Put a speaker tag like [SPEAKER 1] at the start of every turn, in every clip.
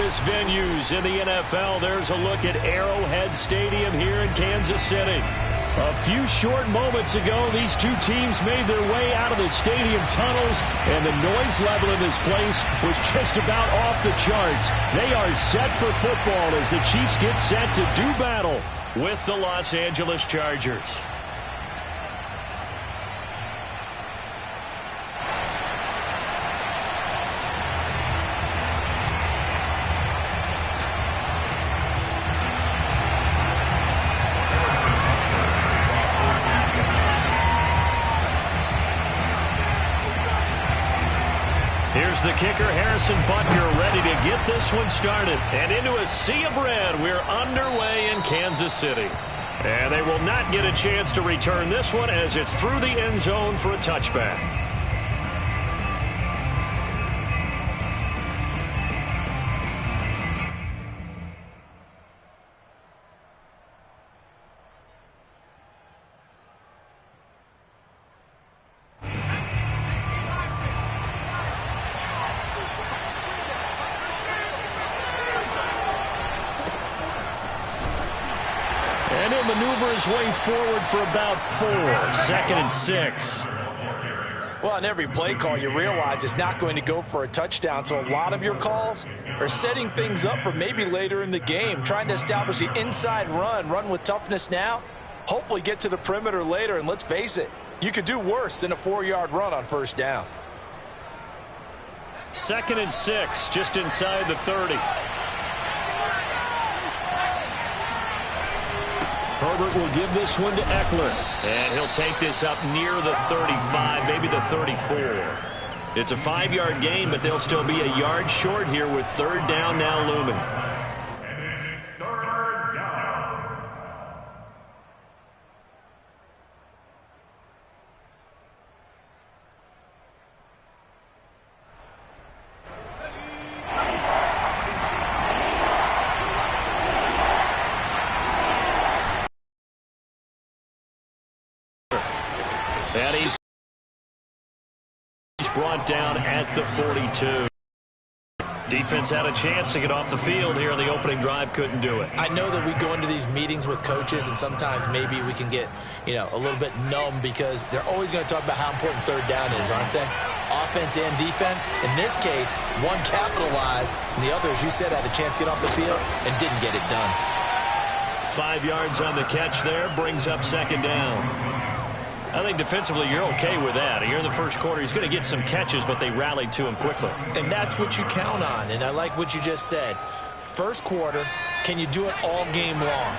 [SPEAKER 1] loudest venues in the NFL. There's a look at Arrowhead Stadium here in Kansas City. A few short moments ago, these two teams made their way out of the stadium tunnels, and the noise level in this place was just about off the charts. They are set for football as the Chiefs get set to do battle with the Los Angeles Chargers. Here's the kicker, Harrison Butker, ready to get this one started. And into a sea of red, we're underway in Kansas City. And they will not get a chance to return this one as it's through the end zone for a touchback. And he'll maneuver his way forward for about 4. 2nd and 6.
[SPEAKER 2] Well, on every play call, you realize it's not going to go for a touchdown. So a lot of your calls are setting things up for maybe later in the game, trying to establish the inside run with toughness now, hopefully get to the perimeter later. And let's face it, you could do worse than a 4-yard run on first down.
[SPEAKER 1] 2nd and 6, just inside the 30. Herbert will give this one to Eckler. And he'll take this up near the 35, maybe the 34. It's a 5-yard gain, but they'll still be a yard short here with 3rd down now looming.
[SPEAKER 3] And it's 3rd down.
[SPEAKER 1] And he's brought down at the 42. Defense had a chance to get off the field here in the opening drive, couldn't do it.
[SPEAKER 2] I know that we go into these meetings with coaches, and sometimes maybe we can get, a little bit numb because they're always going to talk about how important 3rd down is, aren't they? Offense and defense. In this case, one capitalized, and the other, as you said, had a chance to get off the field and didn't get it done.
[SPEAKER 1] 5 yards on the catch there, brings up 2nd down. I think defensively you're okay with that. Here in the first quarter, he's going to get some catches, but they rallied to him quickly.
[SPEAKER 2] And that's what you count on, and I like what you just said. First quarter, can you do it all game long?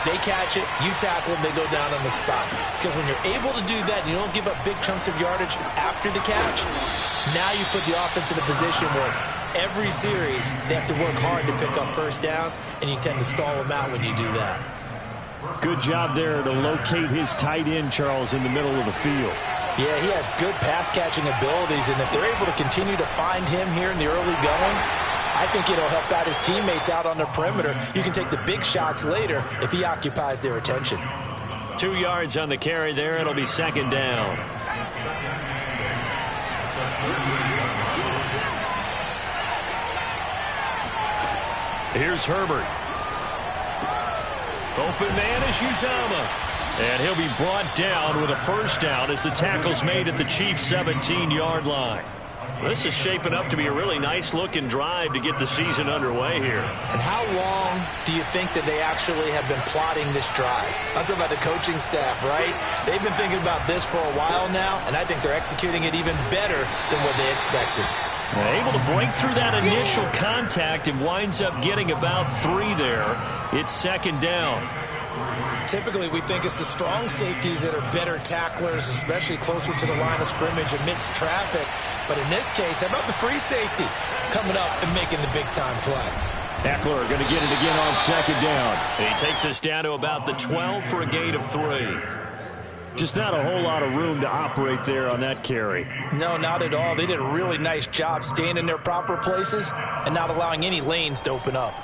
[SPEAKER 2] They catch it, you tackle them, they go down on the spot. Because when you're able to do that, you don't give up big chunks of yardage after the catch, now you put the offense in a position where every series they have to work hard to pick up first downs, and you tend to stall them out when you do that.
[SPEAKER 1] Good job there to locate his tight end, Charles, in the middle of the field.
[SPEAKER 2] Yeah, he has good pass-catching abilities, and if they're able to continue to find him here in the early going, I think it'll help out his teammates out on the perimeter. You can take the big shots later if he occupies their attention.
[SPEAKER 1] 2 yards on the carry there. It'll be 2nd down. Here's Herbert. Open man is Uzomah. And he'll be brought down with a first down as the tackle's made at the Chiefs' 17-yard line. This is shaping up to be a really nice-looking drive to get the season underway here.
[SPEAKER 2] And how long do you think that they actually have been plotting this drive? I'm talking about the coaching staff, right? They've been thinking about this for a while now, and I think they're executing it even better than what they expected.
[SPEAKER 1] Able to break through that initial contact and winds up getting about 3 there. It's 2nd down.
[SPEAKER 2] Typically, we think it's the strong safeties that are better tacklers, especially closer to the line of scrimmage amidst traffic. But in this case, how about the free safety coming up and making the big-time play?
[SPEAKER 1] Eckler going to get it again on 2nd down. And he takes us down to about the 12 for a gain of 3. Just not a whole lot of room to operate there on that carry.
[SPEAKER 2] No, not at all. They did a really nice job staying in their proper places and not allowing any lanes to open up.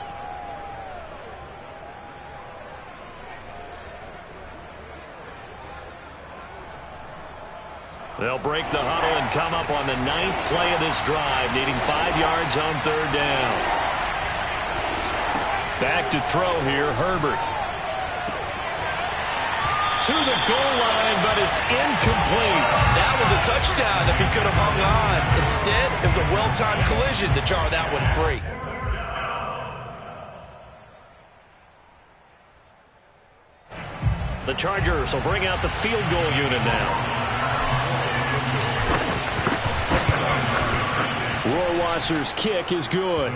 [SPEAKER 1] They'll break the huddle and come up on the 9th play of this drive, needing 5 yards on 3rd down. Back to throw here, Herbert. To the goal line, but it's incomplete.
[SPEAKER 2] That was a touchdown if he could have hung on. Instead, it was a well-timed collision to jar that one free.
[SPEAKER 1] The Chargers will bring out the field goal unit now. Rohrwasser's kick is good.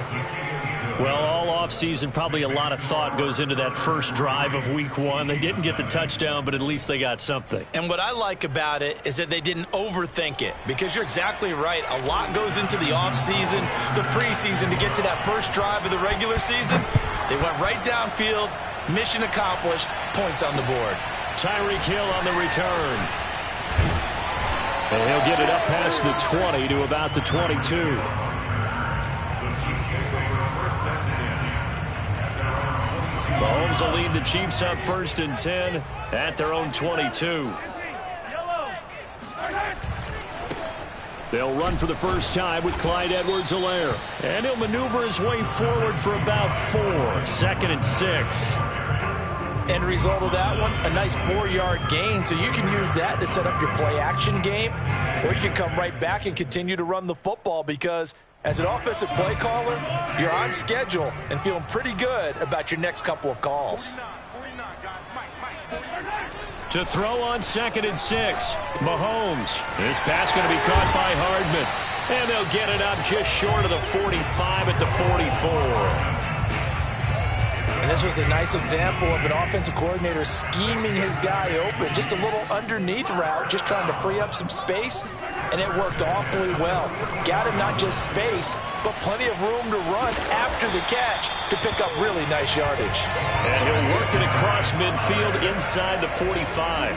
[SPEAKER 1] Well, all offseason, probably a lot of thought goes into that first drive of Week 1. They didn't get the touchdown, but at least they got something.
[SPEAKER 2] And what I like about it is that they didn't overthink it, because you're exactly right. A lot goes into the offseason, the preseason, to get to that first drive of the regular season. They went right downfield, mission accomplished, points on the board.
[SPEAKER 1] Tyreek Hill on the return. And he'll get it up past the 20 to about the 22. Mahomes will lead the Chiefs up 1st and 10 at their own 22. They'll run for the first time with Clyde Edwards-Helaire. And he'll maneuver his way forward for about 4. 2nd and 6.
[SPEAKER 2] End result of that one, a nice 4-yard gain. So you can use that to set up your play-action game, or you can come right back and continue to run the football, because as an offensive play caller, you're on schedule and feeling pretty good about your next couple of calls.
[SPEAKER 1] To throw on 2nd and 6, Mahomes. This pass going to be caught by Hardman. And they'll get it up just short of the 45 at the 44.
[SPEAKER 2] And this was a nice example of an offensive coordinator scheming his guy open. Just a little underneath route, just trying to free up some space, and it worked awfully well. Got him not just space, but plenty of room to run after the catch to pick up really nice yardage.
[SPEAKER 1] And he'll work it across midfield inside the 45.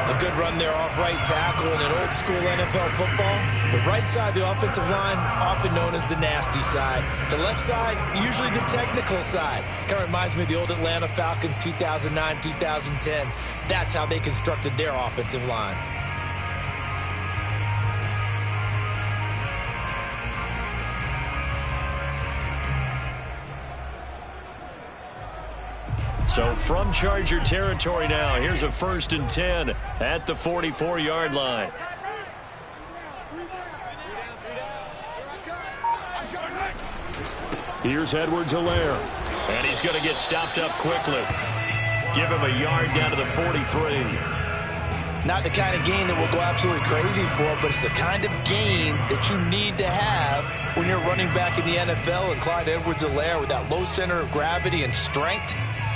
[SPEAKER 2] A good run there off right tackle in an old-school NFL football. The right side of the offensive line, often known as the nasty side. The left side, usually the technical side. Kind of reminds me of the old Atlanta Falcons 2009, 2010. That's how they constructed their offensive line.
[SPEAKER 1] So from Charger territory now, here's a 1st and 10 at the 44-yard line. Here's Edwards-Helaire, and he's going to get stopped up quickly. Give him a yard down to the 43.
[SPEAKER 2] Not the kind of gain that we'll go absolutely crazy for, but it's the kind of gain that you need to have when you're running back in the NFL. And Clyde Edwards-Helaire, with that low center of gravity and strength,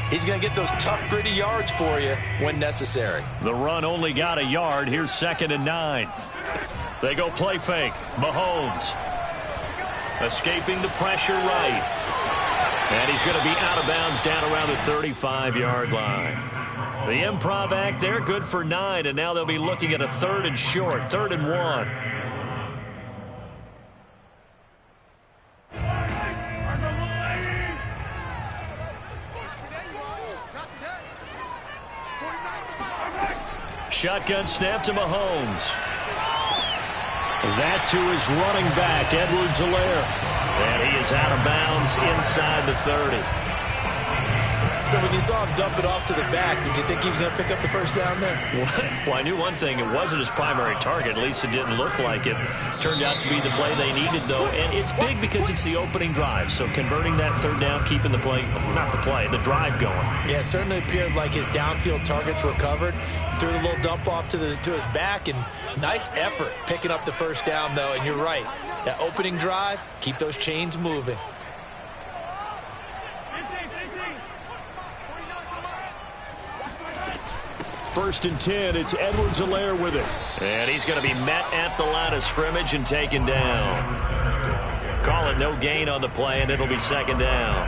[SPEAKER 2] he's going to get those tough, gritty yards for you when necessary.
[SPEAKER 1] The run only got a yard. Here's 2nd and 9. They go play fake. Mahomes escaping the pressure right. And he's going to be out of bounds down around the 35-yard line. The improv act, they're good for 9, and now they'll be looking at a 3rd and short, 3rd and 1. Shotgun snap to Mahomes. That to his running back, Edwards-Helaire. And he is out of bounds inside the 30.
[SPEAKER 2] So when you saw him dump it off to the back, did you think he was going to pick up the first down there?
[SPEAKER 1] Well, I knew one thing. It wasn't his primary target. At least it didn't look like it. Turned out to be the play they needed, though. And it's big because it's the opening drive. So converting that 3rd down, keeping the play, not the play, the drive going.
[SPEAKER 2] Yeah, it certainly appeared like his downfield targets were covered. Threw a little dump off to his back, and nice effort picking up the first down, though. And you're right. That opening drive, keep those chains moving.
[SPEAKER 1] First and 10, it's Edwards-Helaire with it. And he's going to be met at the line of scrimmage and taken down. Call it no gain on the play, and it'll be 2nd down.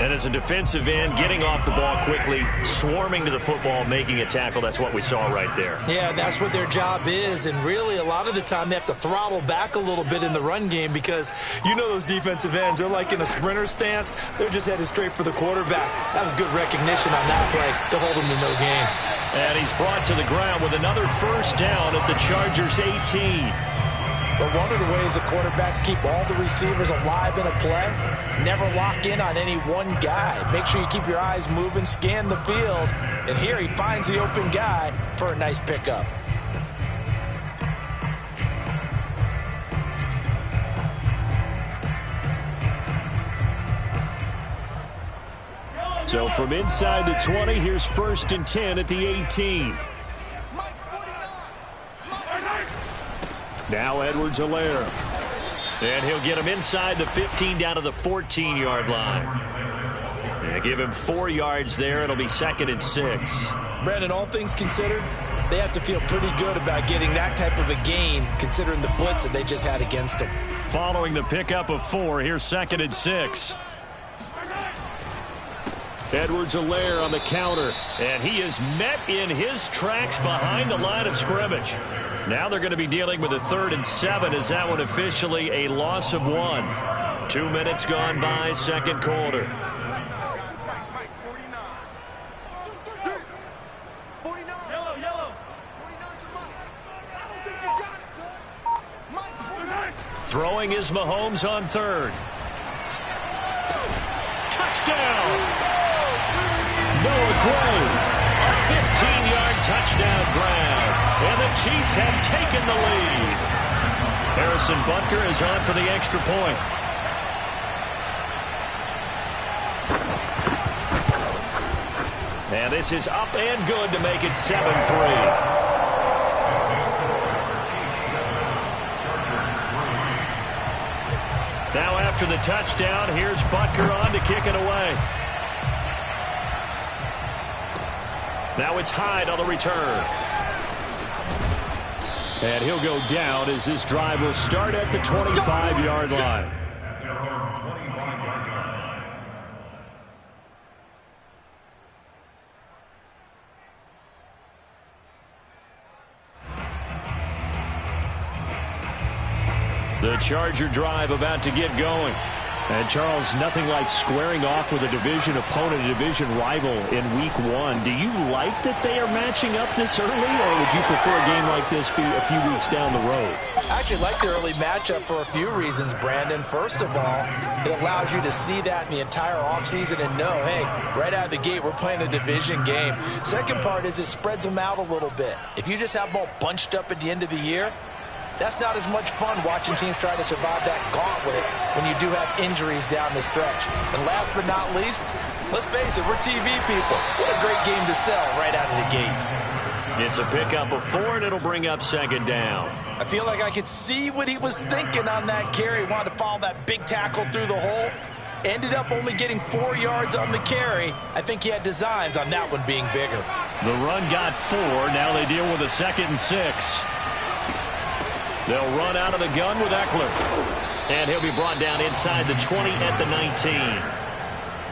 [SPEAKER 1] And as a defensive end, getting off the ball quickly, swarming to the football, making a tackle, that's what we saw right there.
[SPEAKER 2] Yeah, that's what their job is, and really a lot of the time they have to throttle back a little bit in the run game, because you know those defensive ends, they're like in a sprinter stance. They're just headed straight for the quarterback. That was good recognition on that play to hold him to no gain.
[SPEAKER 1] And he's brought to the ground with another first down at the Chargers' 18.
[SPEAKER 2] But one of the ways the quarterbacks keep all the receivers alive in a play, never lock in on any one guy. Make sure you keep your eyes moving, scan the field, and here he finds the open guy for a nice pickup.
[SPEAKER 1] So from inside the 20, here's 1st and 10 at the 18. Now Edwards-Helaire. And he'll get him inside the 15 down to the 14-yard line. And give him 4 yards there. It'll be 2nd and 6.
[SPEAKER 2] Brandon, all things considered, they have to feel pretty good about getting that type of a gain considering the blitz that they just had against them.
[SPEAKER 1] Following the pickup of 4, here's 2nd and 6. Edwards-Helaire on the counter, and he is met in his tracks behind the line of scrimmage. Now they're going to be dealing with a 3rd and 7 as that one officially a loss of 1. 2 minutes gone by, 2nd quarter. Throwing is Mahomes on 3rd. Touchdown! Noah Gray, a 15-yard touchdown grab, and the Chiefs have taken the lead. Harrison Butker is on for the extra point. And this is up and good to make it 7-3. Now after the touchdown, here's Butker on to kick it away. Now it's Hyde on the return. And he'll go down as this drive will start at the 25-yard line. The Charger drive about to get going. And, Charles, nothing like squaring off with a division opponent, a division rival in Week 1. Do you like that they are matching up this early, or would you prefer a game like this be a few weeks down the road?
[SPEAKER 2] I actually like the early matchup for a few reasons, Brandon. First of all, it allows you to see that in the entire offseason and know, hey, right out of the gate, we're playing a division game. Second part is it spreads them out a little bit. If you just have them all bunched up at the end of the year, that's not as much fun watching teams try to survive that gauntlet when you do have injuries down the stretch. And last but not least, let's face it, we're TV people. What a great game to sell right out of the gate.
[SPEAKER 1] It's a pickup of 4, and it'll bring up 2nd down.
[SPEAKER 2] I feel like I could see what he was thinking on that carry. He wanted to follow that big tackle through the hole. Ended up only getting 4 yards on the carry. I think he had designs on that one being bigger.
[SPEAKER 1] The run got 4. Now they deal with a 2nd and 6. They'll run out of the gun with Eckler. And he'll be brought down inside the 20 at the 19.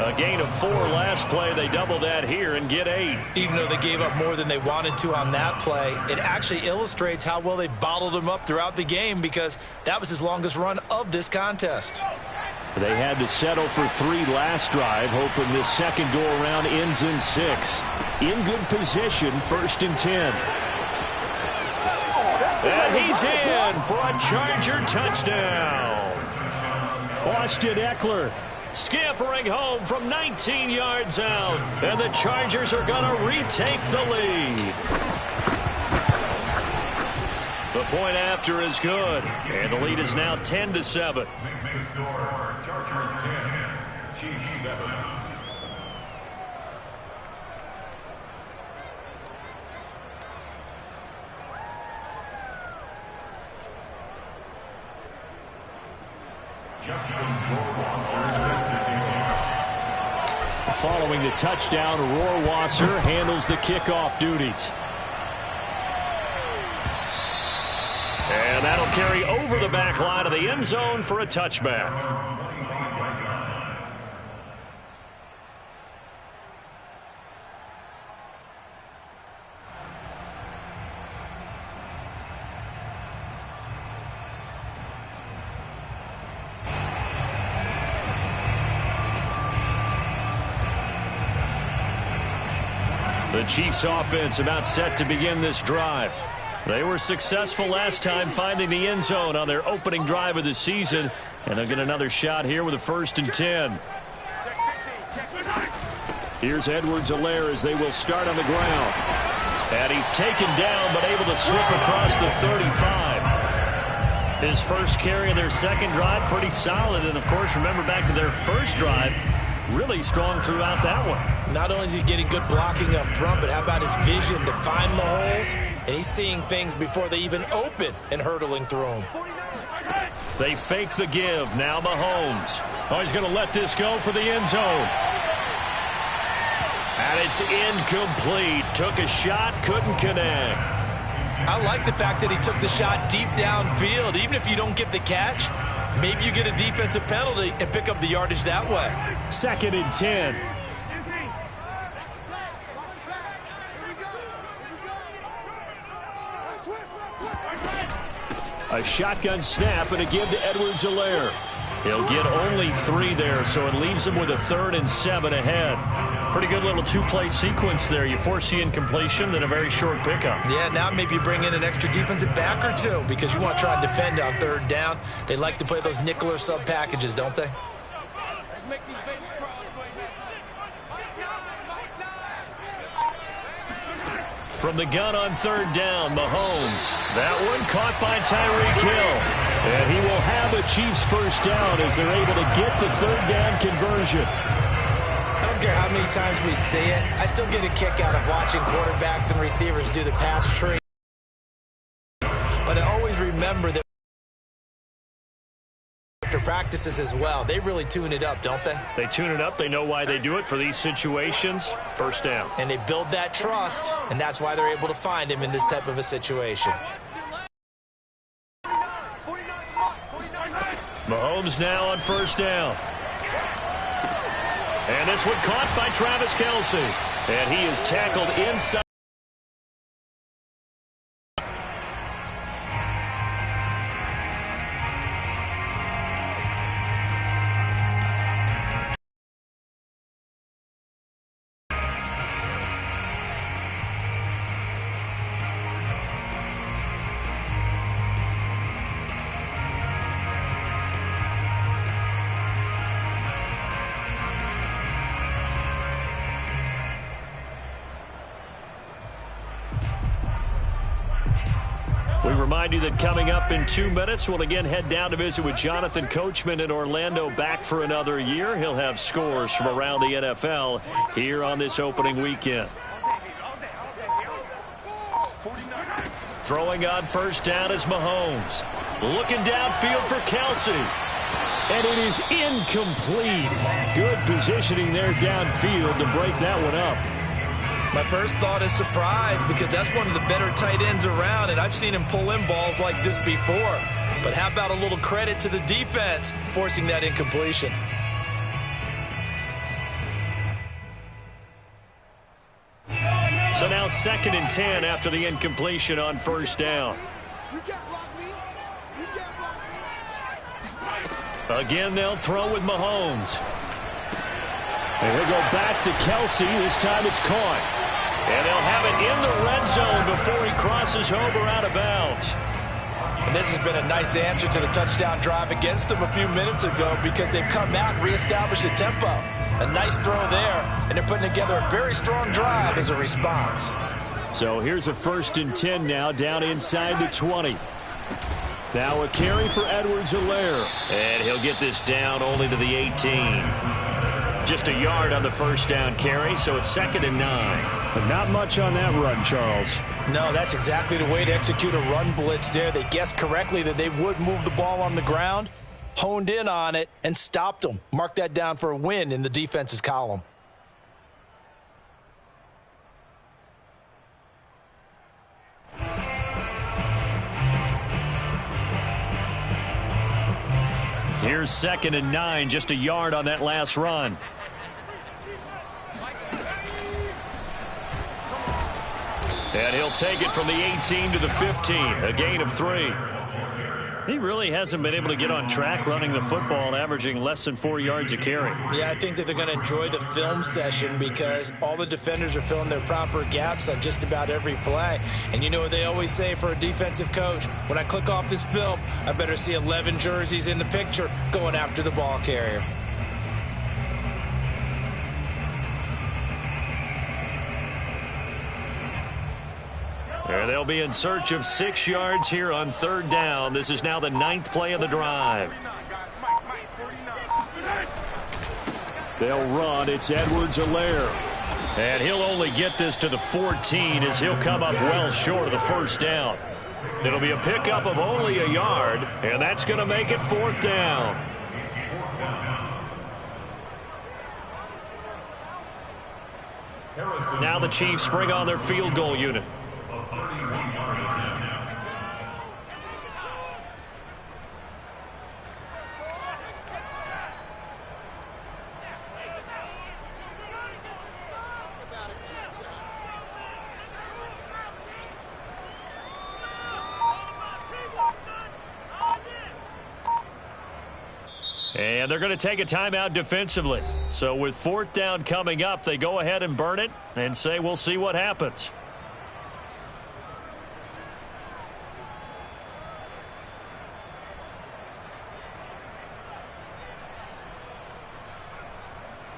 [SPEAKER 1] A gain of 4 last play. They double that here and get 8.
[SPEAKER 2] Even though they gave up more than they wanted to on that play, it actually illustrates how well they've bottled him up throughout the game because that was his longest run of this contest.
[SPEAKER 1] They had to settle for 3 last drive, hoping this second go-around ends in 6. In good position, 1st and 10. And he's in for a Charger touchdown. Austin Eckler scampering home from 19 yards out. And the Chargers are going to retake the lead. The point after is good. And the lead is now 10-7.
[SPEAKER 3] Chargers 10, Chiefs 7.
[SPEAKER 1] Following the touchdown, Rohrwasser handles the kickoff duties. And that'll carry over the back line of the end zone for a touchback. The Chiefs offense about set to begin this drive. They were successful last time finding the end zone on their opening drive of the season, and they'll get another shot here with a 1st and 10. Here's Edwards-Helaire as they will start on the ground. And he's taken down but able to slip across the 35. His first carry of their second drive, pretty solid. And, of course, remember back to their first drive, really strong throughout that one.
[SPEAKER 2] Not only is he getting good blocking up front, but how about his vision to find the holes? And he's seeing things before they even open and hurtling through them.
[SPEAKER 1] They fake the give. Now Mahomes. Oh, he's going to let this go for the end zone. And it's incomplete. Took a shot, couldn't connect.
[SPEAKER 2] I like the fact that he took the shot deep downfield. Even if you don't get the catch, maybe you get a defensive penalty and pick up the yardage that way.
[SPEAKER 1] 2nd and 10. A shotgun snap and a give to Edwards-Helaire. He'll get only 3 there, so it leaves him with a 3rd and 7 ahead. Pretty good little 2-play sequence there. You force the incompletion, then a very short pickup.
[SPEAKER 2] Yeah, now maybe you bring in an extra defensive back or 2 because you want to try and defend on 3rd down. They like to play those nickel or sub packages, don't they?
[SPEAKER 1] From the gun on 3rd down, Mahomes. That one caught by Tyreek Hill. And he will have a Chiefs 1st down as they're able to get the 3rd down conversion.
[SPEAKER 2] I don't care how many times we see it. I still get a kick out of watching quarterbacks and receivers do the pass tree. But I always remember that after practices as well, they really tune it up, don't they?
[SPEAKER 1] They tune it up. They know why they do it for these situations. 1st down.
[SPEAKER 2] And they build that trust, and that's why they're able to find him in this type of a situation.
[SPEAKER 1] Mahomes now on 1st down. And this one caught by Travis Kelce. And he is tackled inside. We remind you that coming up in 2 minutes, we'll again head down to visit with Jonathan Coachman in Orlando, back for another year. He'll have scores from around the NFL here on this opening weekend. Throwing on 1st down is Mahomes. Looking downfield for Kelce. And it is incomplete. Good positioning there downfield to break that one up.
[SPEAKER 2] My first thought is surprise because that's one of the better tight ends around, and I've seen him pull in balls like this before. But how about a little credit to the defense forcing that incompletion?
[SPEAKER 1] So now 2nd and 10 after the incompletion on 1st down. Again, they'll throw with Mahomes. And he'll go back to Kelce. This time it's caught. And they'll have it in the red zone before he crosses over out of bounds.
[SPEAKER 2] And this has been a nice answer to the touchdown drive against them a few minutes ago because they've come out and reestablished the tempo. A nice throw there, and they're putting together a very strong drive as a response.
[SPEAKER 1] So here's a 1st and 10 now, down inside the 20. Now a carry for Edwards-Helaire. And he'll get this down only to the 18. Just a yard on the 1st down carry, so it's 2nd and 9. But not much on that run, Charles.
[SPEAKER 2] No, that's exactly the way to execute a run blitz there. They guessed correctly that they would move the ball on the ground, honed in on it, and stopped them. Mark that down for a win in the defense's column.
[SPEAKER 1] Here's 2nd and 9, just a yard on that last run. And he'll take it from the 18 to the 15, a gain of 3. He really hasn't been able to get on track running the football, averaging less than 4 yards a carry.
[SPEAKER 2] Yeah, I think that they're going to enjoy the film session because all the defenders are filling their proper gaps on just about every play. And you know what they always say for a defensive coach? When I click off this film, I better see 11 jerseys in the picture going after the ball carrier.
[SPEAKER 1] They'll be in search of 6 yards here on 3rd down. This is now the 9th play of the drive. They'll run. It's Edwards-Helaire. And he'll only get this to the 14 as he'll come up well short of the 1st down. It'll be a pickup of only a yard, and that's going to make it 4th down. Now the Chiefs bring on their field goal unit. And they're going to take a timeout defensively. So with 4th down coming up, they go ahead and burn it and say we'll see what happens.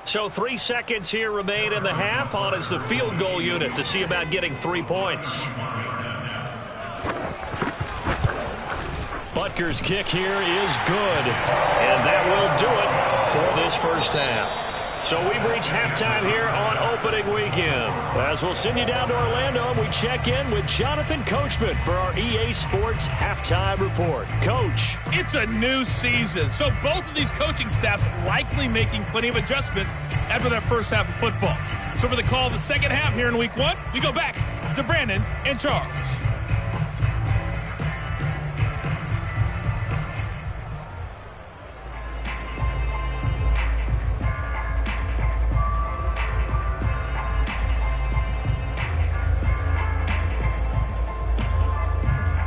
[SPEAKER 1] So 3 seconds here remain in the half. On is the field goal unit to see about getting 3 points. Butker's kick here is good. And that will do it for this 1st half. So we've reached halftime here on opening weekend. As we'll send you down to Orlando, and we check in with Jonathan Coachman for our EA Sports Halftime Report. Coach.
[SPEAKER 4] It's a new season, so both of these coaching staffs likely making plenty of adjustments after their first half of football. So for the call of the second half here in week 1, we go back to Brandon and Charles.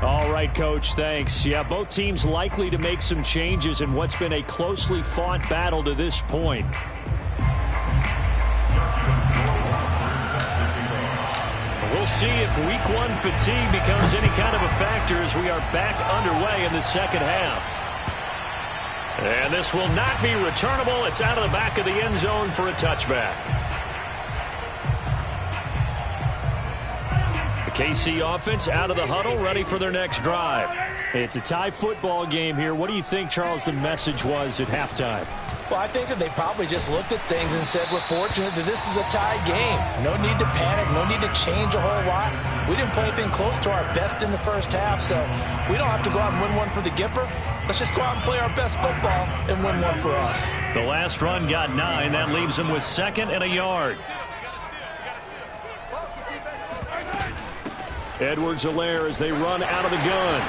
[SPEAKER 1] All right, Coach, thanks. Yeah, both teams likely to make some changes in what's been a closely fought battle to this point. We'll see if week 1 fatigue becomes any kind of a factor as we are back underway in the second half. And this will not be returnable. It's out of the back of the end zone for a touchback. KC offense out of the huddle, ready for their next drive. It's a tie football game here. What do you think, Charles, the message was at halftime?
[SPEAKER 2] Well, I think that they probably just looked at things and said, we're fortunate that this is a tie game. No need to panic, no need to change a whole lot. We didn't play anything close to our best in the first half, so we don't have to go out and win one for the Gipper. Let's just go out and play our best football and win one for us.
[SPEAKER 1] The last run got 9. That leaves them with 2nd and a yard. Edwards-Helaire as they run out of the gun.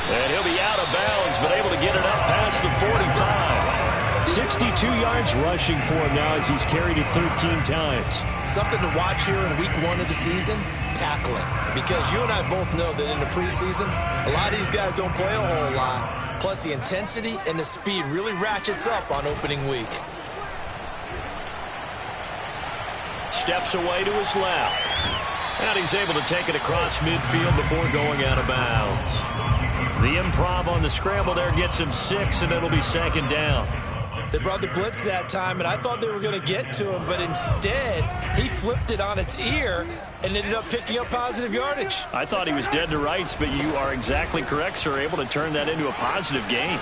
[SPEAKER 1] And he'll be out of bounds, but able to get it up past the 45. 62 yards rushing for him now as he's carried it 13 times.
[SPEAKER 2] Something to watch here in week 1 of the season, tackling. Because you and I both know that in the preseason, a lot of these guys don't play a whole lot. Plus the intensity and the speed really ratchets up on opening week.
[SPEAKER 1] Steps away to his left. And he's able to take it across midfield before going out of bounds. The improv on the scramble there gets him 6, and it'll be 2nd down.
[SPEAKER 2] They brought the blitz that time, and I thought they were going to get to him, but instead, he flipped it on its ear and ended up picking up positive yardage.
[SPEAKER 1] I thought he was dead to rights, but you are exactly correct, sir, able to turn that into a positive gain.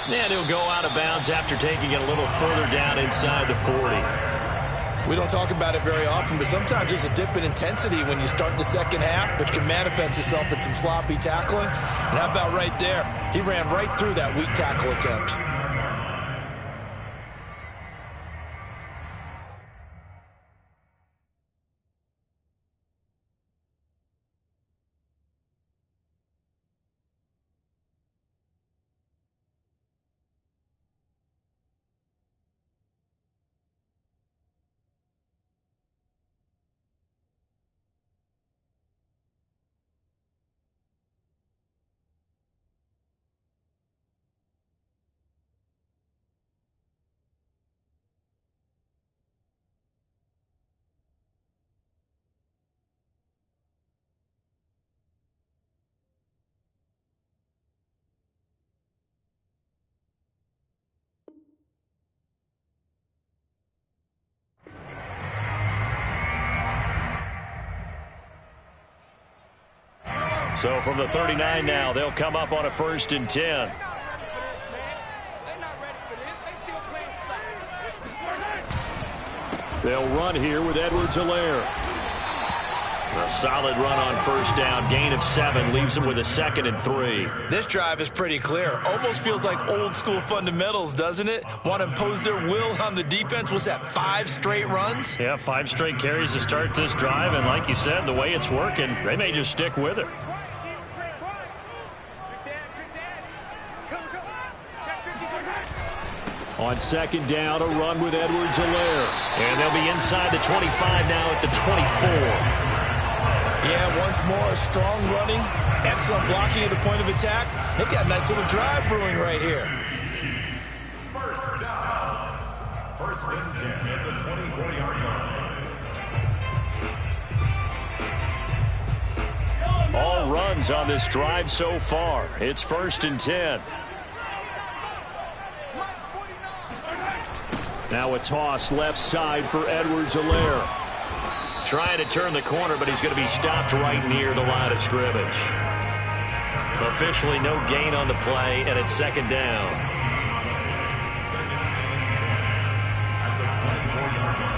[SPEAKER 1] And he'll go out of bounds after taking it a little further down inside the 40.
[SPEAKER 2] We don't talk about it very often, but sometimes there's a dip in intensity when you start the second half, which can manifest itself in some sloppy tackling. And how about right there? He ran right through that weak tackle attempt.
[SPEAKER 1] So from the 39 now, they'll come up on a 1st and 10. They'll run here with Edwards-Helaire. A solid run on 1st down. Gain of 7 leaves them with a 2nd and 3.
[SPEAKER 2] This drive is pretty clear. Almost feels like old school fundamentals, doesn't it? Want to impose their will on the defense. Was that 5 straight runs?
[SPEAKER 1] Yeah, 5 straight carries to start this drive. And like you said, the way it's working, they may just stick with it. On 2nd down, a run with Edwards-Helaire. And they'll be inside the 25 now at the 24.
[SPEAKER 2] Yeah, once more, strong running, excellent blocking at the point of attack. They've got a nice little drive brewing right here.
[SPEAKER 3] 1st down. 1st and 10 at the 24-yard line.
[SPEAKER 1] All runs on this drive so far. It's 1st and 10. Now a toss left side for Edwards-Helaire. Trying to turn the corner, but he's going to be stopped right near the line of scrimmage. Officially no gain on the play, and it's 2nd down.
[SPEAKER 3] 2nd and 10 at the 24-yard line.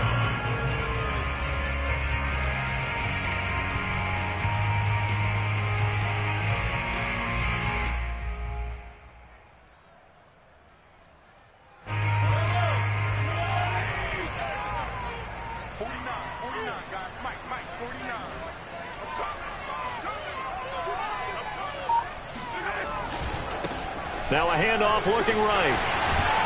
[SPEAKER 1] Now a handoff looking right.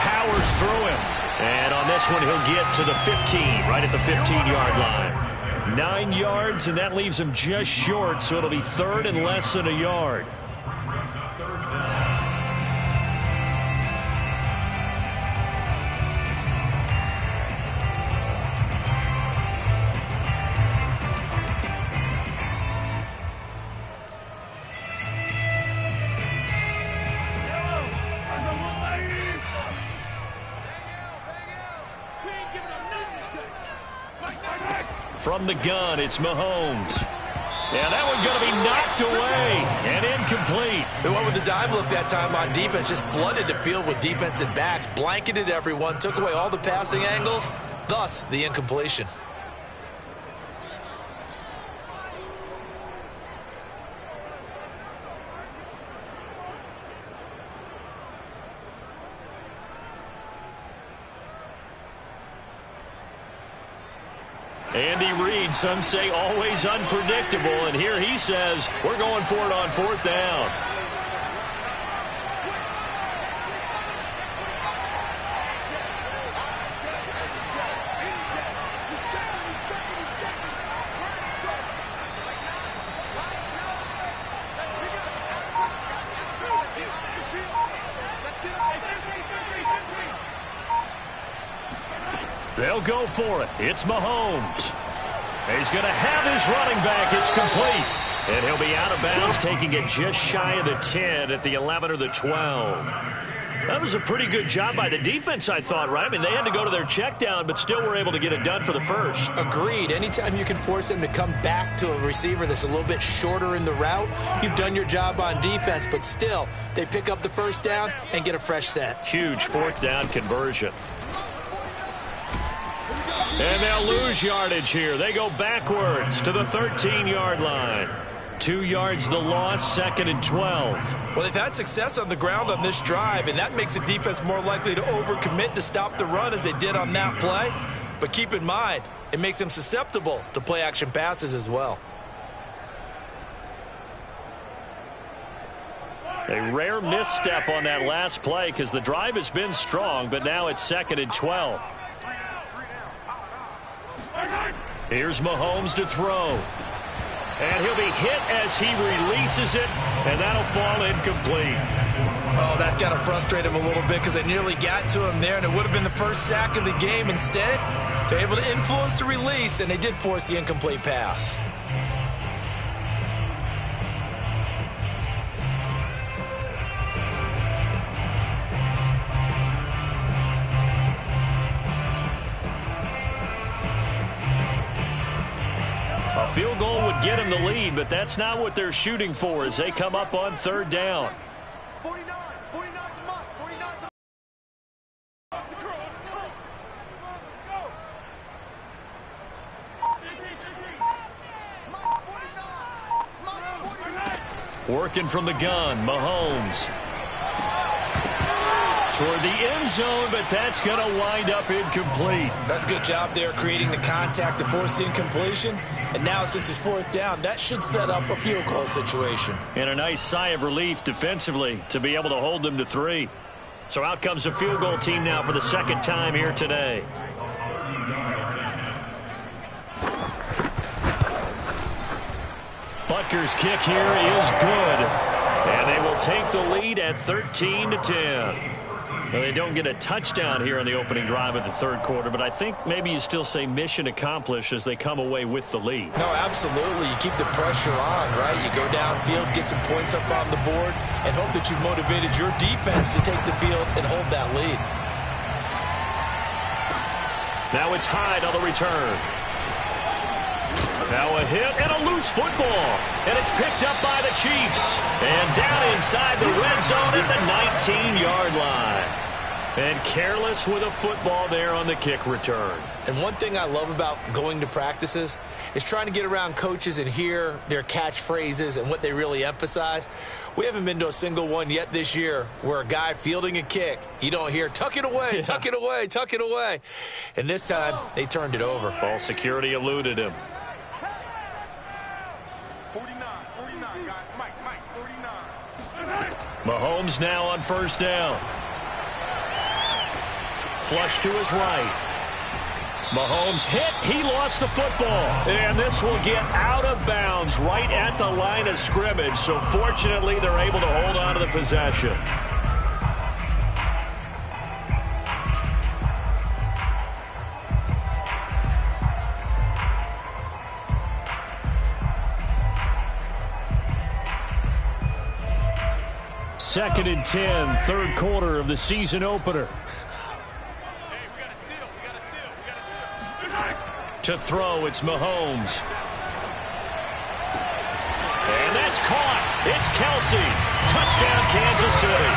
[SPEAKER 1] Powers through him. And on this one, he'll get to the 15, right at the 15-yard line. 9 yards, and that leaves him just short, so it'll be 3rd and less than a yard. From the gun, it's Mahomes. Yeah, that one going to be knocked away and incomplete.
[SPEAKER 2] They went with the dive look that time on defense, just flooded the field with defensive backs, blanketed everyone, took away all the passing angles, thus the incompletion.
[SPEAKER 1] Andy Reid, some say always unpredictable, and here he says we're going for it on 4th down. They'll go for it. It's Mahomes. He's going to have his running back. It's complete. And he'll be out of bounds, taking it just shy of the 10 at the 11 or the 12. That was a pretty good job by the defense, I thought, right? I mean, they had to go to their check down, but still were able to get it done for the first.
[SPEAKER 2] Agreed. Anytime you can force them to come back to a receiver that's a little bit shorter in the route, you've done your job on defense, but still, they pick up the 1st down and get a fresh set.
[SPEAKER 1] Huge 4th down conversion. And they'll lose yardage here. They go backwards to the 13-yard line. 2 yards the loss, 2nd and 12.
[SPEAKER 2] Well, they've had success on the ground on this drive, and that makes the defense more likely to overcommit to stop the run as they did on that play. But keep in mind, it makes them susceptible to play-action passes as well.
[SPEAKER 1] A rare misstep on that last play because the drive has been strong, but now it's 2nd and 12. Here's Mahomes to throw. And he'll be hit as he releases it, and that'll fall incomplete.
[SPEAKER 2] Oh, that's got to frustrate him a little bit because they nearly got to him there, and it would have been the first sack of the game. Instead, they're able to influence the release, and they did force the incomplete pass.
[SPEAKER 1] A field goal would would get them the lead, but that's not what they're shooting for as they come up on third down.
[SPEAKER 5] 49 the mark, 49 the
[SPEAKER 1] Working from the gun, Mahomes. Toward the end zone, but that's going to wind up incomplete.
[SPEAKER 2] That's a good job there creating the contact to force the incompletion. And now since it's fourth down, that should set up a field goal situation.
[SPEAKER 1] And a nice sigh of relief defensively to be able to hold them to 3. So out comes a field goal team now for the second time here today. Butker's kick here is good. And they will take the lead at 13-10. Well, they don't get a touchdown here in the opening drive of the third quarter, but I think maybe you still say mission accomplished as they come away with the lead.
[SPEAKER 2] No, absolutely. You keep the pressure on, right? You go downfield, get some points up on the board, and hope that you've motivated your defense to take the field and hold that lead.
[SPEAKER 1] Now it's Hyde on the return. Now a hit and a loose football. And it's picked up by the Chiefs. And down inside the red zone at the 19-yard line. And careless with a football there on the kick return.
[SPEAKER 2] And one thing I love about going to practices is trying to get around coaches and hear their catchphrases and what they really emphasize. We haven't been to a single one yet this year where a guy fielding a kick, you don't hear, tuck it away, tuck it away, tuck it away. And this time, they turned it over.
[SPEAKER 1] Ball security eluded him.
[SPEAKER 5] 49, guys. Mike, 49.
[SPEAKER 1] Mahomes now on first down. Flush to his right. Mahomes hit. He lost the football. And this will get out of bounds right at the line of scrimmage. So fortunately, they're able to hold on to the possession. Second and 10, third quarter of the season opener. To throw, it's Mahomes. And that's caught. It's Kelsey. Touchdown, Kansas City.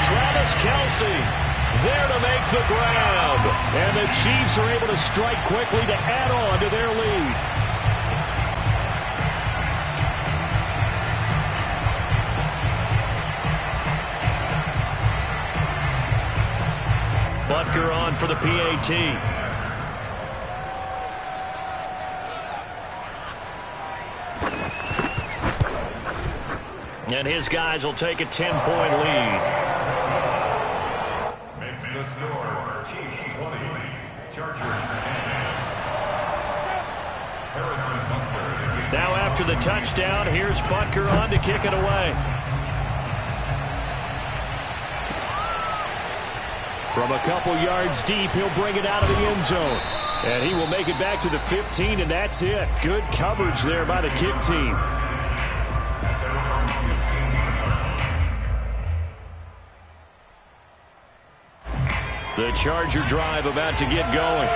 [SPEAKER 1] Travis Kelsey there to make the grab. And the Chiefs are able to strike quickly to add on to their lead. Butker on for the PAT. And his guys will take a 10-point lead.
[SPEAKER 3] Makes the score Chiefs 20, Chargers 10.
[SPEAKER 1] Now after the touchdown, here's Butker on to kick it away. From a couple yards deep, he'll bring it out of the end zone. And he will make it back to the 15, and that's it. Good coverage there by the kick team. The Charger drive about to get going.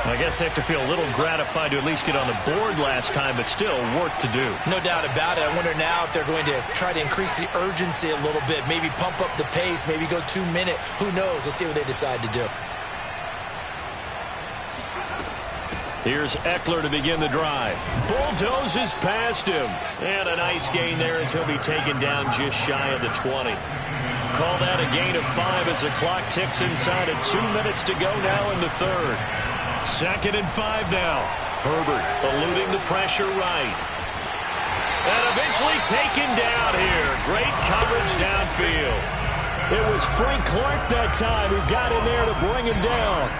[SPEAKER 1] I guess they have to feel a little gratified to at least get on the board last time, but still work to do.
[SPEAKER 2] No doubt about it. I wonder now if they're going to try to increase the urgency a little bit, maybe pump up the pace, maybe go 2 minute. Who knows? Let's see what they decide to do.
[SPEAKER 1] Here's Eckler to begin the drive. Bulldozes past him. And a nice gain there as he'll be taken down just shy of the 20. Call that a gain of 5 as the clock ticks inside of 2 minutes to go now in the third. Second and 5 now. Herbert eluding the pressure right. And eventually taken down here. Great coverage downfield. It was Frank Clark that time who got in there to bring him down.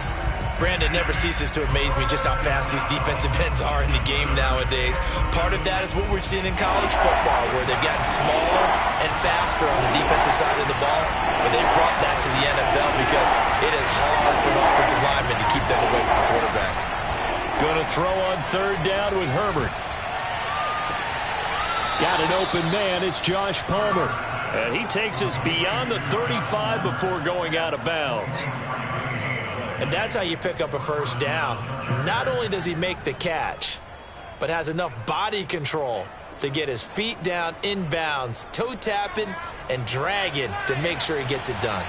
[SPEAKER 2] Brandon, never ceases to amaze me just how fast these defensive ends are in the game nowadays. Part of that is what we're seeing in college football, where they've gotten smaller and faster on the defensive side of the ball, but they've brought that to the NFL because it is hard for an offensive lineman to keep them away from the quarterback.
[SPEAKER 1] Going to throw on third down with Herbert. Got an open man. It's Josh Palmer. And he takes us beyond the 35 before going out of bounds.
[SPEAKER 2] And that's how you pick up a first down. Not only does he make the catch, but has enough body control to get his feet down inbounds, toe tapping and dragging to make sure he gets it done.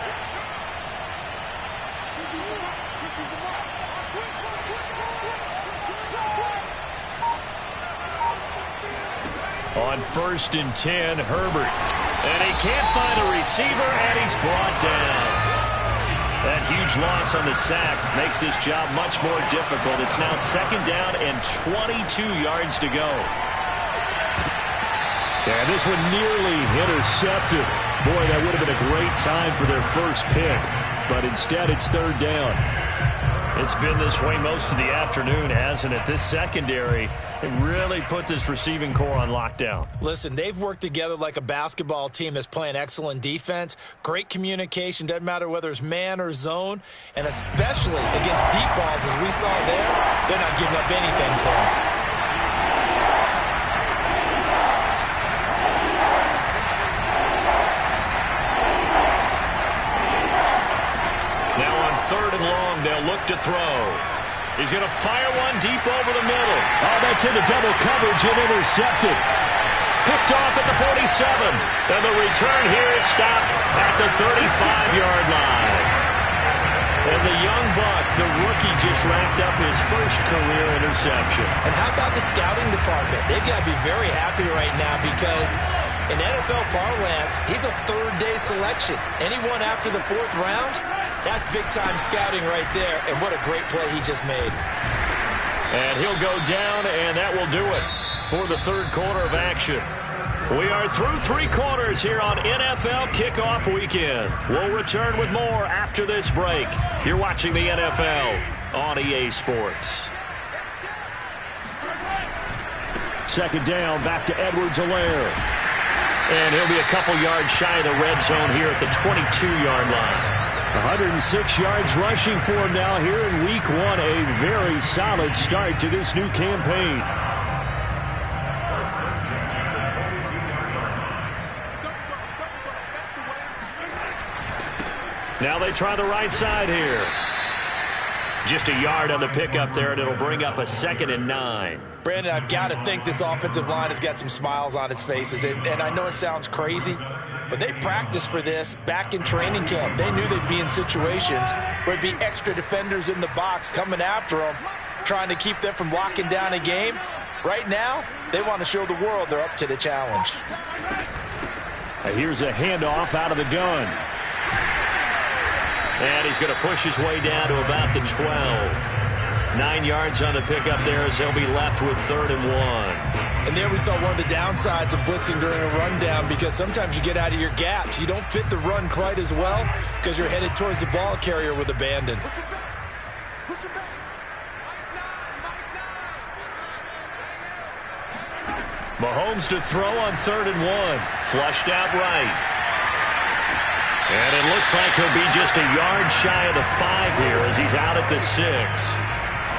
[SPEAKER 1] On 1st and 10, Herbert. And he can't find a receiver, and he's brought down. That huge loss on the sack makes this job much more difficult. It's now 2nd down and 22 yards to go. And this one nearly intercepted. Boy, that would have been a great time for their first pick. But instead, it's 3rd down. It's been this way most of the afternoon, hasn't it? This secondary, it really put this receiving core on lockdown.
[SPEAKER 2] Listen, they've worked together like a basketball team that's playing excellent defense. Great communication, doesn't matter whether it's man or zone. And especially against deep balls, as we saw there, they're not giving up anything to them.
[SPEAKER 1] Now on 3rd and long, they'll look to throw. He's going to fire one deep over the middle. Oh, that's into double coverage and intercepted. Picked off at the 47. And the return here is stopped at the 35-yard line. And the young buck, the rookie, just racked up his first career interception.
[SPEAKER 2] And how about the scouting department? They've got to be very happy right now because in NFL parlance, he's a 3rd-day selection. Anyone after the 4th round, that's big-time scouting right there. And what a great play he just made.
[SPEAKER 1] And he'll go down, and that will do it for the 3rd quarter of action. We are through 3 quarters here on NFL Kickoff Weekend. We'll return with more after this break. You're watching the NFL on EA Sports. 2nd down, back to Edwards-Helaire. And he'll be a couple yards shy of the red zone here at the 22-yard line. 106 yards rushing for him now here in Week 1. A very solid start to this new campaign. Now they try the right side here. Just a yard on the pickup there, and it'll bring up a 2nd and 9.
[SPEAKER 2] Brandon, I've got to think this offensive line has got some smiles on its faces. And I know it sounds crazy, but they practiced for this back in training camp. They knew they'd be in situations where there'd be extra defenders in the box coming after them, trying to keep them from locking down a game. Right now, they want to show the world they're up to the challenge.
[SPEAKER 1] Here's a handoff out of the gun. And he's going to push his way down to about the 12. 9 yards on the pickup there as they'll be left with 3rd and 1.
[SPEAKER 2] And there we saw one of the downsides of blitzing during a rundown, because sometimes you get out of your gaps. You don't fit the run quite as well because you're headed towards the ball carrier with abandon.
[SPEAKER 5] Push it back.
[SPEAKER 1] Mahomes to throw on 3rd and 1. Flushed out right. And it looks like he'll be just a yard shy of the 5 here as he's out at the 6.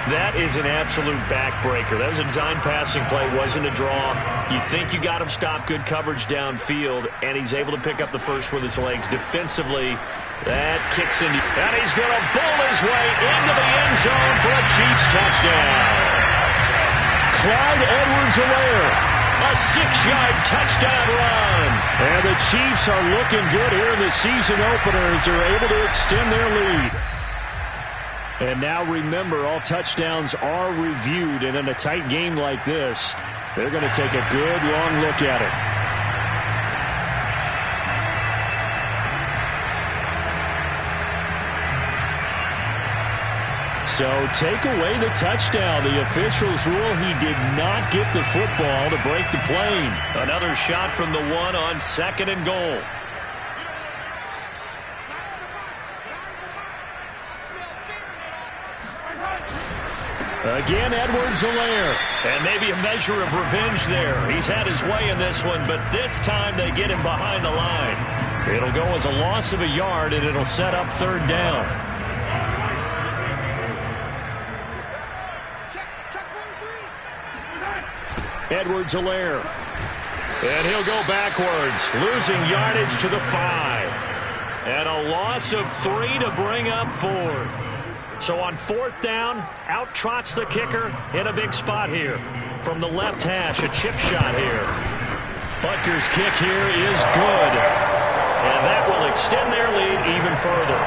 [SPEAKER 1] That is an absolute backbreaker. That was a design passing play, wasn't a draw. You think you got him stopped, good coverage downfield, and he's able to pick up the first with his legs. Defensively, that kicks in. And he's going to bowl his way into the end zone for a Chiefs touchdown. Clyde Edwards-Helaire. A 6-yard touchdown run. And the Chiefs are looking good here in the season opener as they're able to extend their lead. And now remember, all touchdowns are reviewed. And in a tight game like this, they're going to take a good long look at it. So take away the touchdown. The officials rule he did not get the football to break the plane. Another shot from the 1 on 2nd and goal. Again, Edwards-Helaire. And maybe a measure of revenge there. He's had his way in this one, but this time they get him behind the line. It'll go as a loss of a yard, and it'll set up 3rd down. Edwards-Helaire. And he'll go backwards, losing yardage to the 5. And a loss of 3 to bring up 4th. So on 4th down, out trots the kicker in a big spot here. from the left hash. A chip shot here. Butker's kick here is good. And that will extend their lead even further.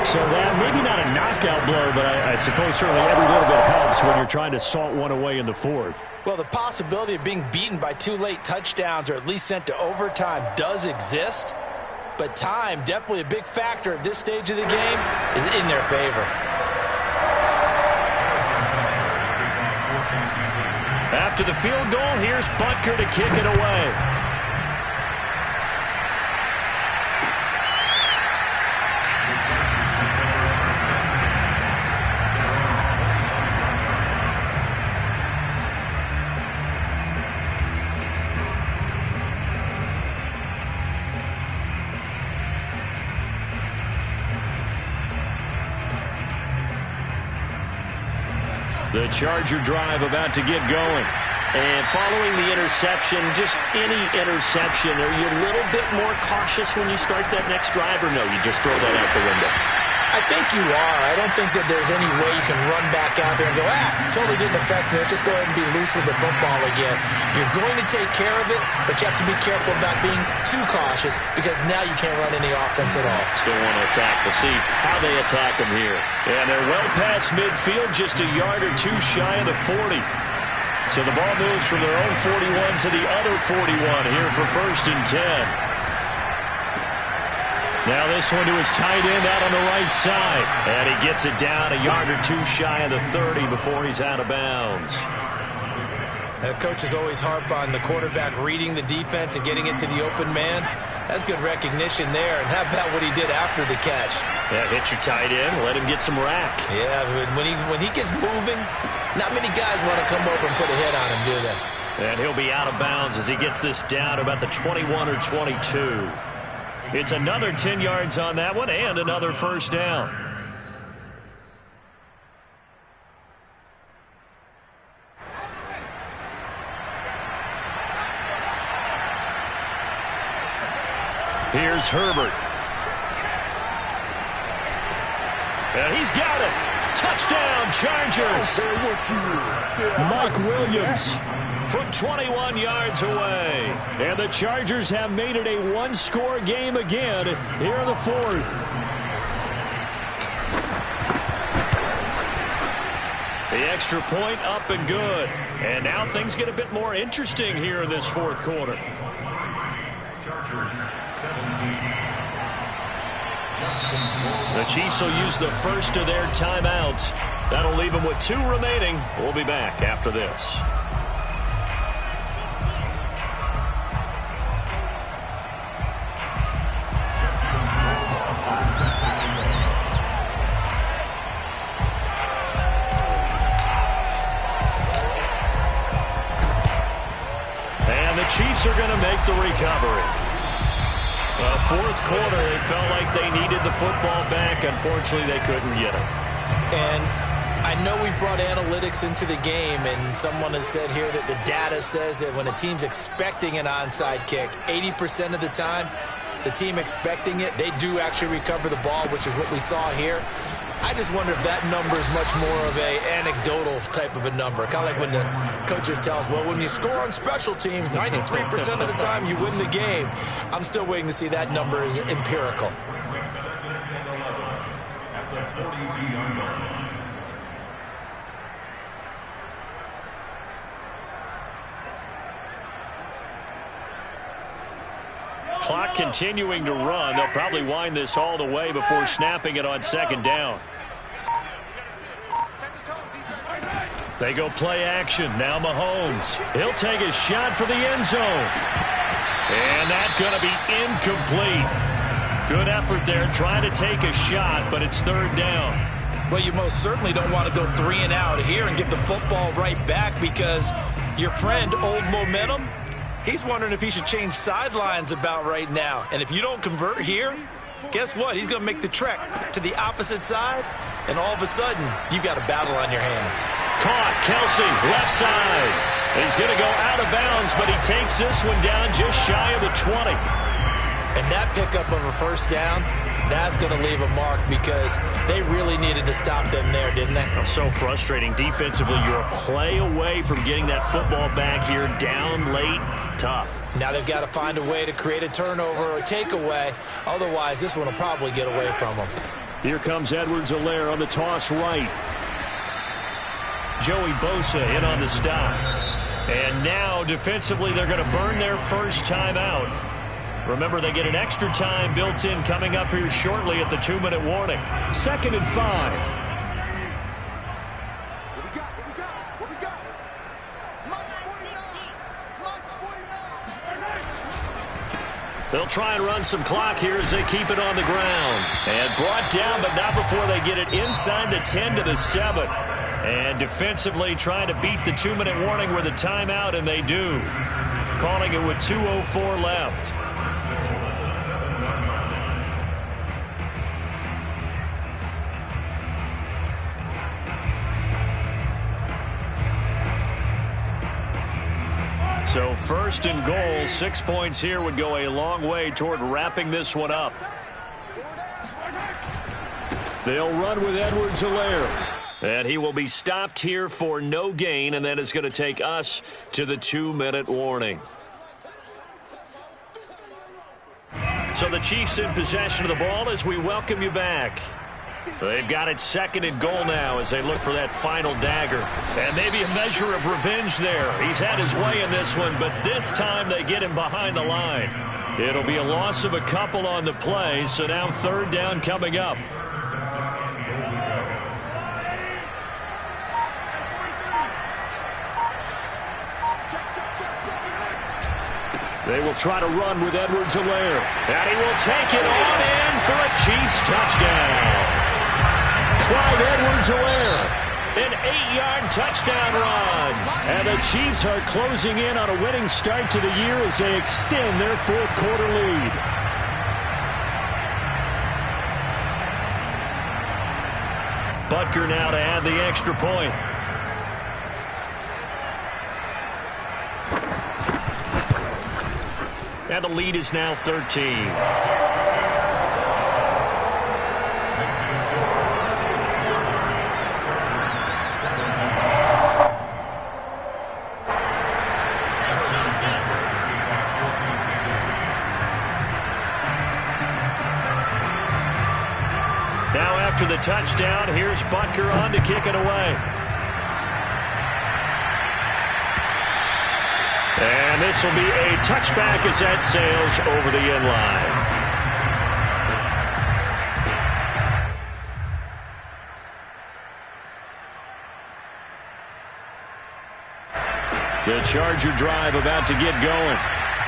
[SPEAKER 1] So that maybe not a knockout blow, but I suppose certainly every little bit helps when you're trying to salt one away in the fourth.
[SPEAKER 2] Well, the possibility of being beaten by 2 late touchdowns or at least sent to overtime does exist. But time, definitely a big factor at this stage of the game, is in their favor.
[SPEAKER 1] After the field goal, here's Butker to kick it away. The Charger drive about to get going. And following the interception, just any interception, are you a little bit more cautious when you start that next drive, or no, you just throw that out the window?
[SPEAKER 2] I think you are. I don't think that there's any way you can run back out there and go, totally didn't affect me. Let's just go ahead and be loose with the football again. You're going to take care of it, but you have to be careful about being too cautious because now you can't run any offense at all.
[SPEAKER 1] Still want to attack. We'll see how they attack them here. And they're well past midfield, just a yard or two shy of the 40. So the ball moves from their own 41 to the other 41 here for 1st and 10. Now this one to his tight end out on the right side. And he gets it down a yard or two shy of the 30 before he's out of bounds.
[SPEAKER 2] Coaches always harp on the quarterback reading the defense and getting it to the open man. That's good recognition there. And how about what he did after the catch?
[SPEAKER 1] Yeah, hit your tight end, let him get some rack.
[SPEAKER 2] Yeah, when he gets moving, not many guys want to come over and put a hit on him, do they?
[SPEAKER 1] And he'll be out of bounds as he gets this down about the 21 or 22. It's another 10 yards on that one and another 1st down. Here's Herbert. And he's got it. Touchdown, Chargers. Mike Williams from 21 yards away. And the Chargers have made it a one-score game again here in the 4th. The extra point up and good. And now things get a bit more interesting here in this 4th quarter.
[SPEAKER 3] Chargers 17.
[SPEAKER 1] The Chiefs will use the first of their timeouts. That'll leave them with 2 remaining. We'll be back after this. And the Chiefs are going to make the recovery. 4th quarter, they felt like they needed the football back. Unfortunately, they couldn't get it.
[SPEAKER 2] And I know we brought analytics into the game, and someone has said here that the data says that when a team's expecting an onside kick, 80% of the time, the team expecting it, they do actually recover the ball, which is what we saw here. I just wonder if that number is much more of a anecdotal type of a number. Kind of like when the coaches tell us, well, when you score on special teams, 93% of the time you win the game. I'm still waiting to see that number is empirical.
[SPEAKER 1] Clock continuing to run. They'll probably wind this all the way before snapping it on 2nd down. They go play action. Now Mahomes. He'll take a shot for the end zone. And that's going to be incomplete. Good effort there trying to take a shot, but it's 3rd down.
[SPEAKER 2] Well, you most certainly don't want to go 3 and out here and get the football right back because your friend, Old Momentum, he's wondering if he should change sidelines about right now. And if you don't convert here, guess what? He's going to make the trek to the opposite side, and all of a sudden, you've got a battle on your hands.
[SPEAKER 1] Caught. Kelsey, left side. He's going to go out of bounds, but he takes this one down just shy of the 20.
[SPEAKER 2] And that pickup of a 1st down, That's going to leave a mark because they really needed to stop them there, didn't they?
[SPEAKER 1] So frustrating. Defensively, you're a play away from getting that football back here. Down late, tough.
[SPEAKER 2] Now they've got to find a way to create a turnover or a takeaway. Otherwise, this one will probably get away from them.
[SPEAKER 1] Here comes Edwards-Helaire on the toss right. Joey Bosa in on the stop. And now, defensively, they're going to burn their first timeout. Remember, they get an extra time built in coming up here shortly at the 2-minute warning. 2nd and 5.
[SPEAKER 5] What we got? Line 49.
[SPEAKER 1] They'll try and run some clock here as they keep it on the ground. And brought down, but not before they get it inside the 10 to the 7. And defensively trying to beat the 2-minute warning with a timeout, and they do. Calling it with 2:04 left. So 1st and goal, 6 points here would go a long way toward wrapping this one up. They'll run with Edwards-Helaire. And he will be stopped here for no gain, and that is going to take us to the 2-minute warning. So the Chiefs in possession of the ball as we welcome you back. They've got it 2nd and goal now as they look for that final dagger. And maybe a measure of revenge there. He's had his way in this one, but this time they get him behind the line. It'll be a loss of a couple on the play, so now 3rd down coming up. They will try to run with Edwards-Helaire. And he will take it on in for a Chiefs touchdown. Clyde Edwards-Helaire, an 8-yard touchdown run. And the Chiefs are closing in on a winning start to the year as they extend their 4th quarter lead. Butker now to add the extra point. And the lead is now 13. Now after the touchdown, here's Butker on to kick it away. And this will be a touchback as that sails over the end line. The Charger drive about to get going.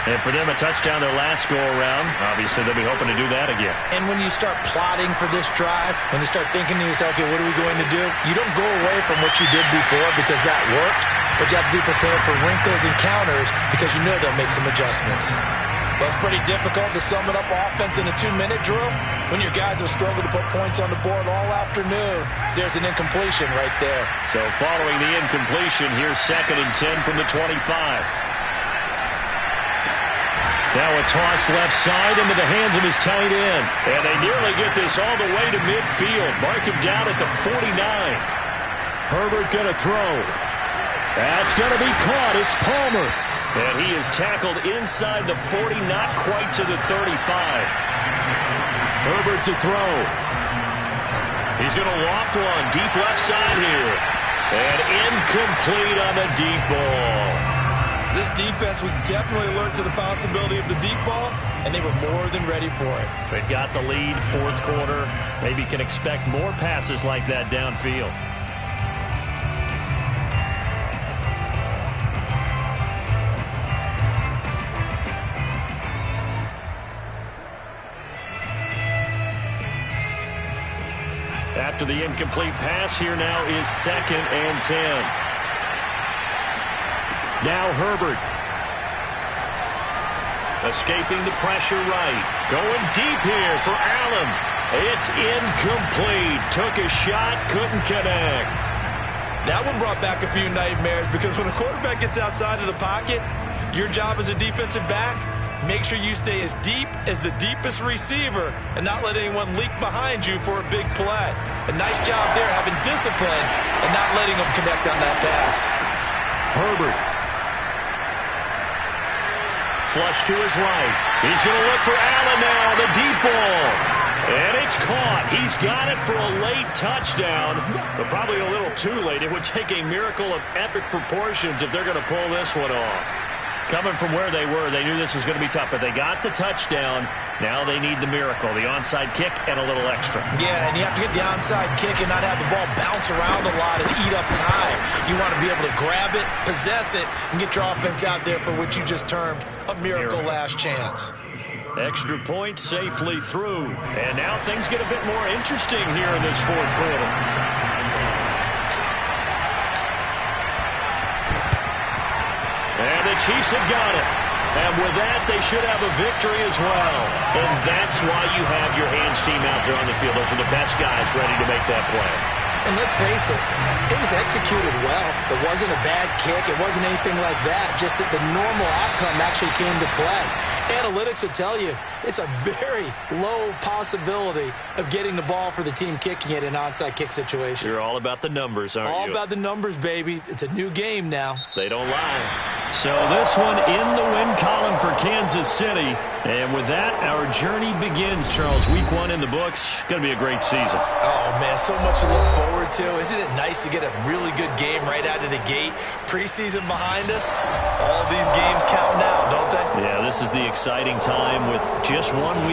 [SPEAKER 1] And for them, a touchdown their last go-around. Obviously, they'll be hoping to do that again.
[SPEAKER 2] And when you start plotting for this drive, when you start thinking to yourself, okay, what are we going to do? You don't go away from what you did before because that worked, but you have to be prepared for wrinkles and counters because you know they'll make some adjustments.
[SPEAKER 6] Well, it's pretty difficult to sum it up offense in a 2-minute drill when your guys have struggled to put points on the board all afternoon. There's an incompletion right there.
[SPEAKER 1] So following the incompletion, here's 2nd and 10 from the 25. Now a toss left side into the hands of his tight end. And they nearly get this all the way to midfield. Mark him down at the 49. Herbert going to throw. That's going to be caught. It's Palmer. And he is tackled inside the 40, not quite to the 35. Herbert to throw. He's going to loft one. Deep left side here. And incomplete on the deep ball.
[SPEAKER 2] This defense was definitely alert to the possibility of the deep ball, and they were more than ready for it.
[SPEAKER 1] They've got the lead, 4th quarter. Maybe can expect more passes like that downfield. After the incomplete pass, here now is 2nd and 10. Now Herbert. Escaping the pressure right. Going deep here for Allen. It's incomplete. Took a shot, couldn't connect.
[SPEAKER 2] That one brought back a few nightmares because when a quarterback gets outside of the pocket, your job as a defensive back, make sure you stay as deep as the deepest receiver and not let anyone leak behind you for a big play. A nice job there having discipline and not letting them connect on that pass.
[SPEAKER 1] Herbert. Flush to his right. He's going to look for Allen now, the deep ball. And it's caught. He's got it for a late touchdown, but probably a little too late. It would take a miracle of epic proportions if they're going to pull this one off. Coming from where they were, they knew this was going to be tough, but they got the touchdown. Now they need the miracle, the onside kick and a little extra.
[SPEAKER 2] Yeah, and you have to get the onside kick and not have the ball bounce around a lot and eat up time. You want to be able to grab it, possess it, and get your offense out there for what you just termed a miracle last chance.
[SPEAKER 1] Extra point safely through. And now things get a bit more interesting here in this fourth quarter. And the Chiefs have got it. And with that, they should have a victory as well. And that's why you have your hands team out there on the field. Those are the best guys ready to make that play.
[SPEAKER 2] And let's face it, it was executed well. It wasn't a bad kick. It wasn't anything like that. Just that the normal outcome actually came to play. Analytics will tell you it's a very low possibility of getting the ball for the team kicking it in an onside kick situation.
[SPEAKER 1] You're all about the numbers, aren't you?
[SPEAKER 2] All about the numbers, baby. It's a new game now.
[SPEAKER 1] They don't lie. So this one in the win column for Kansas City. And with that, our journey begins, Charles. Week 1 in the books. Going to be a great season.
[SPEAKER 2] Oh, man, so much to look forward to. Isn't it nice to get a really good game right out of the gate? Preseason behind us. All these games count now, don't they?
[SPEAKER 1] Yeah, this is the exciting time with just 1 week.